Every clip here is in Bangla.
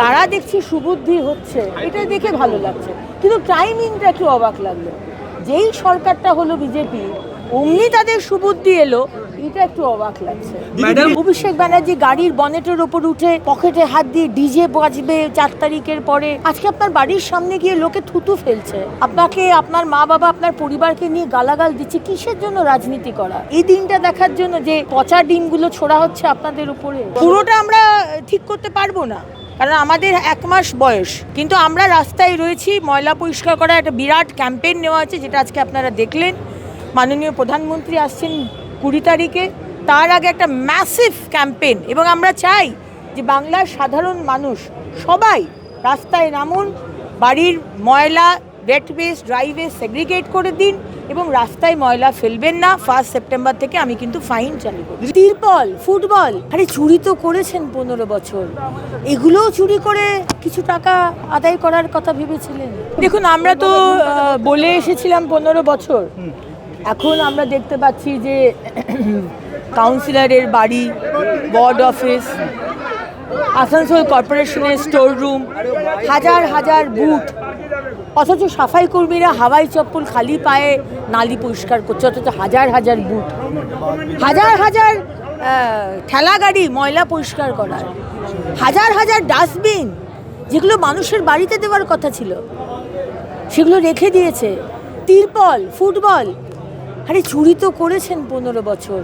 তারা দেখছি সুবুদ্ধি হচ্ছে, এটা দেখে ভালো লাগছে। কিন্তু টাইমিংটা একটু অবাক লাগলো। যেই সরকারটা হলো বিজেপি, অমনি তাদের সুবুদ্ধি এলো, এটা একটু অবাক লাগছে। অভিষেক ব্যানার্জি গাড়ির বনেটের ওপর উঠে পকেটে হাত দিয়ে ডিজে বাজবে 4 তারিখের পরে। আজকে আপনার বাড়ির সামনে গিয়ে লোকে থুতু ফেলছে, আপনাকে, আপনার মা বাবা, আপনার পরিবারকে নিয়ে গালাগাল দিচ্ছে। কিসের জন্য রাজনীতি করা? এই দিনটা দেখার জন্য যে পচা ডিমগুলো ছোড়া হচ্ছে আপনাদের উপরে। পুরোটা আমরা ঠিক করতে পারবো না, কারণ আমাদের 1 মাস বয়স, কিন্তু আমরা রাস্তায় রয়েছি। ময়লা পরিষ্কার করা একটা বিরাট ক্যাম্পেইন নেওয়া আছে, যেটা আজকে আপনারা দেখলেন। মাননীয় প্রধানমন্ত্রী আসছেন 20 তারিখে, তার আগে একটা ম্যাসিভ ক্যাম্পেইন। এবং আমরা চাই যে বাংলার সাধারণ মানুষ সবাই রাস্তায় নামুন, বাড়ির ময়লা wet waste dry waste segregate করে দিন এবং রাস্তায় ময়লা ফেলবেন না। 1 সেপ্টেম্বর থেকে আমি কিন্তু ফাইন চালু করব। তিরপল, ফুটবল, আরে চুরি তো করেছেন 15 বছর, এগুলোও চুরি করে কিছু টাকা আদায় করার কথা ভেবেছিলেন। দেখুন, আমরা তো বলে এসেছিলাম 15 বছর। এখন আমরা দেখতে পাচ্ছি যে কাউন্সিলরের বাড়ি, ওয়ার্ড অফিস, আসানসোল কর্পোরেশনের স্টোর রুম, হাজার হাজার বুথ, অথচ সাফাই কর্মীরা হাওয়াই চপ্পল খালি পায়ে নালি পরিষ্কার করছে। অথচ হাজার হাজার বুথ, হাজার হাজার ঠেলা গাড়ি ময়লা পরিষ্কার করার, হাজার হাজার ডাস্টবিন যেগুলো মানুষের বাড়িতে দেওয়ার কথা ছিল সেগুলো রেখে দিয়েছে। তিরপল, ফুটবল, আরে চুরি তো করেছেন 15 বছর,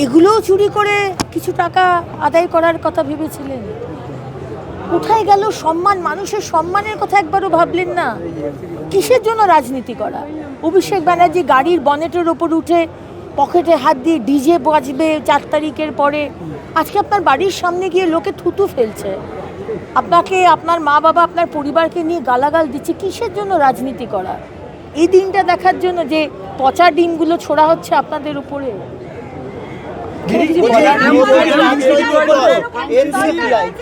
এগুলোও চুরি করে কিছু টাকা আদায় করার কথা ভেবেছিলেন। কোথায় গেল সম্মান? মানুষের সম্মানের কথা একবারও ভাবলেন না। কিসের জন্য রাজনীতি করা? অভিষেক ব্যানার্জি গাড়ির বনেটের ওপর উঠে পকেটে হাত দিয়ে ডিজে বাজবে 4 তারিখের পরে। আজকে আপনার বাড়ির সামনে গিয়ে লোকে থুতু ফেলছে, আপনাকে, আপনার মা বাবা, আপনার পরিবারকে নিয়ে গালাগাল দিচ্ছে। কিসের জন্য রাজনীতি করা? এই দিনটা দেখার জন্য যে পচা ডিমগুলো ছোড়া হচ্ছে আপনাদের উপরে।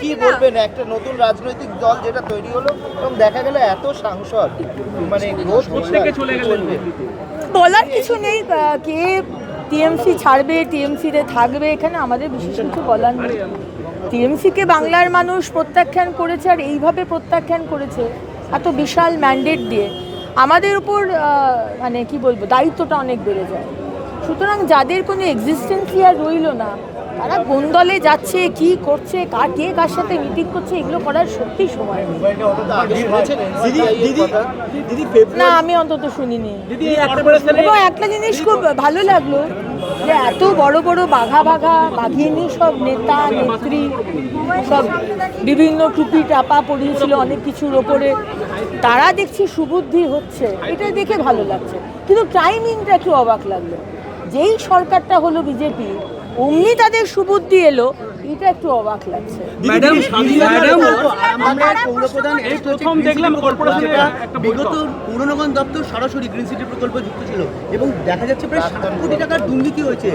কি বলবেন একটা নতুন রাজনৈতিক দল যেটা তৈরি হলো এবং দেখা গেল এত সাংসদ, মানে বলার কিছু নেই। কে টিএমসি ছাড়বে, টিএমসিতে থাকবে, এখানে আমাদের বিশেষ কিছু বলার নেই। টিএমসিকে বাংলার মানুষ প্রত্যাখ্যান করেছে, আর এইভাবে প্রত্যাখ্যান করেছে এত বিশাল ম্যান্ডেট দিয়ে। আমাদের উপর মানে কি বলবো, দায়িত্বটা অনেক বেড়ে যায়। সুতরাং যাদের কোনো এক্সিস্টেন্সই আর রইল না, তারা কোন দলে যাচ্ছে, কি করছে, কে কার সাথে মিটিং করছে, এগুলো করার সত্যি সময় নেই। না, আমি অন্তত শুনিনি। এবং একটা জিনিস খুব ভালো লাগলো যে এত বড় বড় বাঘিনী সব নেতা নেত্রী সব বিভিন্ন টুপি টাপা পরিয়েছিল অনেক কিছুর ওপরে, তারা দেখছি সুবুদ্ধি হচ্ছে, এটা দেখে ভালো লাগছে। কিন্তু টাইমিংটা একটু অবাক লাগলো। যেই সরকারটা হলো বিজেপি, অমনি তাদের সুবুদ্ধি এলো, এটা একটু অবাক লাগছে। প্রথম দেখলাম কর্পোরেশনের বিগত পৌর নিগম দপ্তর সরাসরি গ্রিন সিটি প্রকল্প যুক্ত ছিল এবং দেখা যাচ্ছে প্রায় 7 কোটি টাকার দুর্নীতি হয়েছে।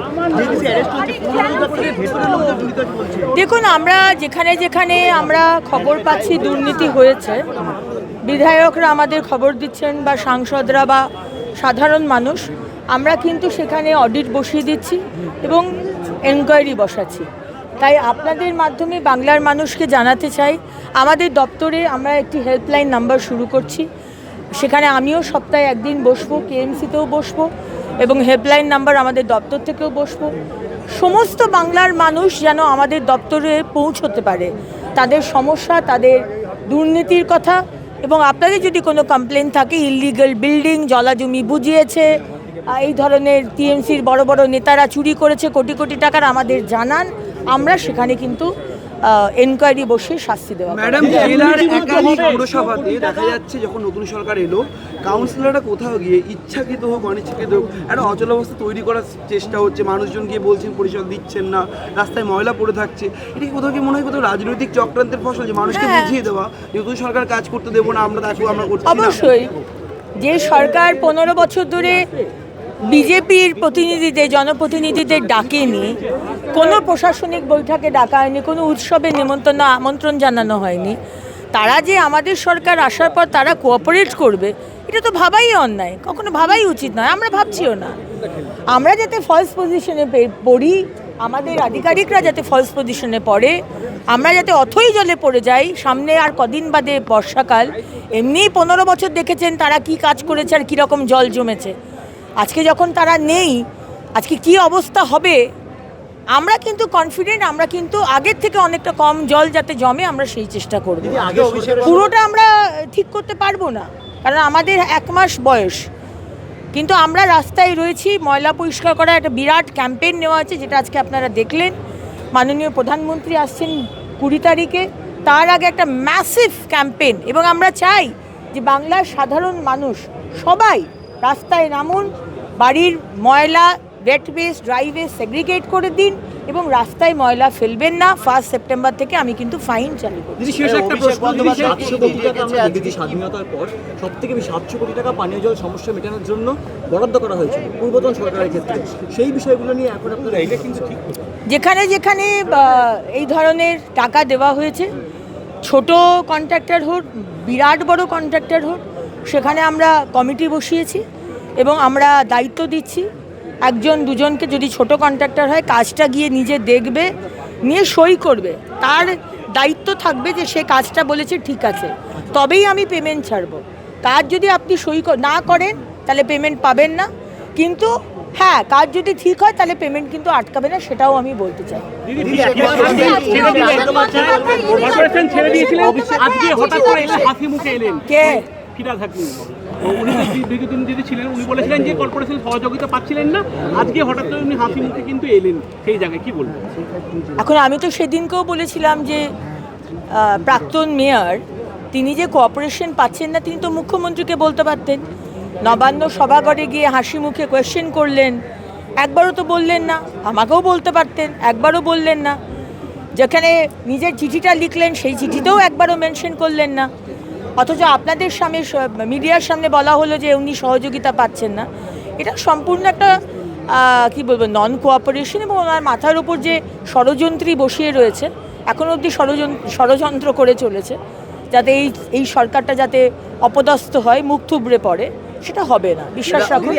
দেখুন, আমরা যেখানে যেখানে আমরা খবর পাচ্ছি দুর্নীতি হয়েছে, বিধায়করা আমাদের খবর দিচ্ছেন বা সাংসদরা বা সাধারণ মানুষ, আমরা কিন্তু সেখানে অডিট বসিয়ে দিচ্ছি এবং এনকোয়ারি বসাচ্ছি। তাই আপনাদের মাধ্যমে বাংলার মানুষকে জানাতে চাই, আমাদের দপ্তরে আমরা একটি হেল্পলাইন নাম্বার শুরু করছি। সেখানে আমিও সপ্তাহে একদিন বসবো, কেএমসিতেও বসবো এবং হেল্পলাইন নাম্বার আমাদের দপ্তর থেকেও বসবো। সমস্ত বাংলার মানুষ যেন আমাদের দপ্তরে পৌঁছতে পারে তাদের সমস্যা, তাদের দুর্নীতির কথা। এবং আপনাদের যদি কোনো কমপ্লেন থাকে, ইললিগাল বিল্ডিং, জলাজমি বুঝিয়েছে, এই ধরনের টিএমসির বড় বড় নেতারা চুরি করেছে কোটি কোটি টাকার, আমাদের জানান। আমরা সেখানে কিন্তু এনকোয়ারি বসে শাস্তি দেওয়া। ম্যাডাম, জেলার একাধিক পৌরসভাতে দেখা যাচ্ছে যখন নতুন সরকার এলো, কাউন্সিলররা কোথাও গিয়ে ইচ্ছাকৃত হোক অনিচ্ছাকৃত হোক একটা অচলাবস্থা তৈরি করার চেষ্টা হচ্ছে। মানুষজন গিয়ে বলছেন পরিষদ দিচ্ছেন না, রাস্তায় ময়লা পড়ে থাকছে। এটা কোথাও কি মনে হয় কোথাও রাজনৈতিক চক্রান্তের ফসল, যে মানুষকে বুঝিয়ে দেওয়া নতুন সরকার কাজ করতে দেবো না, আমরা তাকে আমরা করছি? অবশ্যই, যে সরকার 15 বছর ধরে বিজেপির প্রতিনিধিদের, জনপ্রতিনিধিদের ডাকেনি, কোনো প্রশাসনিক বৈঠকে ডাকা হয়নি, কোনো উৎসবে আমন্ত্রণ জানানো হয়নি, তারা যে আমাদের সরকার আসার পর তারা কোঅপারেট করবে, এটা তো ভাবাই অন্যায়, কখনো ভাবাই উচিত নয়। আমরা ভাবছিও না। আমরা যাতে ফার্স্ট পজিশনে পড়ি আমাদের আধিকারিকরা যাতে ফলস পজিশনে পড়ে, আমরা যাতে অথই জলে পড়ে যাই। সামনে আর কদিন বাদে বর্ষাকাল, এমনি 15 বছর দেখেছেন তারা কি কাজ করেছে আর কীরকম জল জমেছে। আজকে যখন তারা নেই, আজকে কি অবস্থা হবে, আমরা কিন্তু কনফিডেন্ট, আমরা কিন্তু আগের থেকে অনেকটা কম জল যাতে জমে আমরা সেই চেষ্টা করব। পুরোটা আমরা ঠিক করতে পারবো না, কারণ আমাদের 1 মাস বয়স, কিন্তু আমরা রাস্তায় রয়েছি। ময়লা পরিষ্কার করা একটা বিরাট ক্যাম্পেইন নেওয়া আছে, যেটা আজকে আপনারা দেখলেন। মাননীয় প্রধানমন্ত্রী আসছেন 20 তারিখে, তার আগে একটা ম্যাসিভ ক্যাম্পেইন, এবং আমরা চাই যে বাংলার সাধারণ মানুষ সবাই রাস্তায় নামুন, বাড়ির ময়লা wet waste dry waste segregate করে দিন এবং রাস্তায় ময়লা ফেলবেন না। 1 সেপ্টেম্বর থেকে আমি কিন্তু ফাইন চালু করব। দিদি শেষ একটা প্রশ্ন, দিদি 700 কোটি টাকা আমরা দেখেছি স্বাধীনতার পর সবথেকে বেশি 700 কোটি টাকা পানীয় জল সমস্যা মেটানোর জন্য বরাদ্দ করা হয়েছে পূর্বতন সরকারের ক্ষেত্রে। সেই বিষয়গুলো নিয়ে এখন আপনারা এটা কিন্তু ঠিক যেখানে যেখানে এই ধরনের টাকা দেওয়া হয়েছে, ছোট কন্ট্রাক্টর হোক বিরাট বড় কন্ট্রাক্টর হোক, সেখানে আমরা কমিটি বসিয়েছি এবং আমরা দায়িত্ব দিচ্ছি। 1জন 2জনকে, যদি ছোট কন্ট্রাক্টর হয় কাজটা গিয়ে নিজে দেখবে, নিয়ে সই করবে, তার দায়িত্ব থাকবে যে সে কাজটা বলেছে ঠিক আছে, তবেই আমি পেমেন্ট ছাড়বো। কাজ যদি আপনি সই না করেন তাহলে পেমেন্ট পাবেন না, কিন্তু হ্যাঁ কাজ যদি ঠিক হয় তাহলে পেমেন্ট কিন্তু আটকাবে না, সেটাও আমি বলতে চাই। কে ফিরাদ হাকিম উনি দীর্ঘদিন যদি ছিলেন, উনি বলেছিলেন যে কর্পোরেশন সহযোগিতা পাচ্ছিলেন না, আজকে হঠাৎ করে উনি হাসি মুখে কিন্তু এলেন সেই জায়গায়, কি বলবেন? এখন আমি তো সেদিনকেও বলেছিলাম যে প্রাক্তন মেয়র তিনি যে কোঅপারেশন পাচ্ছেন না, তিনি তো মুখ্যমন্ত্রীকে বলতে পারতেন। নবান্ন সভাঘরে গিয়ে হাসি মুখে কোয়েশ্চেন করলেন, একবারও তো বললেন না। আমাকেও বলতে পারতেন, একবারও বললেন না। যেখানে নিজের চিঠিটা লিখলেন সেই চিঠিতেও একবারও মেনশন করলেন না, অথচ আপনাদের সামনে মিডিয়ার সামনে বলা হলো যে উনি সহযোগিতা পাচ্ছেন না। এটা সম্পূর্ণ একটা কি বলবো নন কোঅপারেশন, এবং ওনার মাথার উপর যে ষড়যন্ত্রী বসিয়ে রয়েছে, এখন অবধি ষড়যন্ত্র করে চলেছে যাতে এই সরকারটা যাতে অপদস্থ হয়, মুখ থুবড়ে পড়ে, সেটা হবে না, বিশ্বাস রাখুন।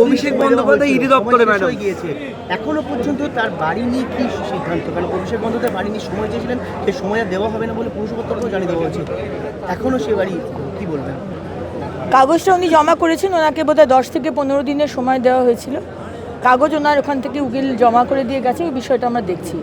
অভিষেক বন্দ্যোপাধ্যায় ইডি দপ্তরে ম্যাডাম গিয়েছে, এখনো পর্যন্ত তার বাড়ি নিয়ে কি সিদ্ধান্ত? কারণ অভিষেক বন্দ্যোপাধ্যায় বাড়ি নিয়ে সময় চেয়েছিলেন, সেই সময় আর দেওয়া হবে না বলে পুরসভাকেও জানিয়ে দেওয়া হয়েছে। এখনো সে বাড়ি, কি বলবেন? কাগজটা উনি জমা করেছেন, ওনাকে বোধহয় 10 থেকে 15 দিনের সময় দেওয়া হয়েছিল। কাগজ ওনার ওখান থেকে উকিল জমা করে দিয়ে গেছে, ওই বিষয়টা আমরা দেখছি।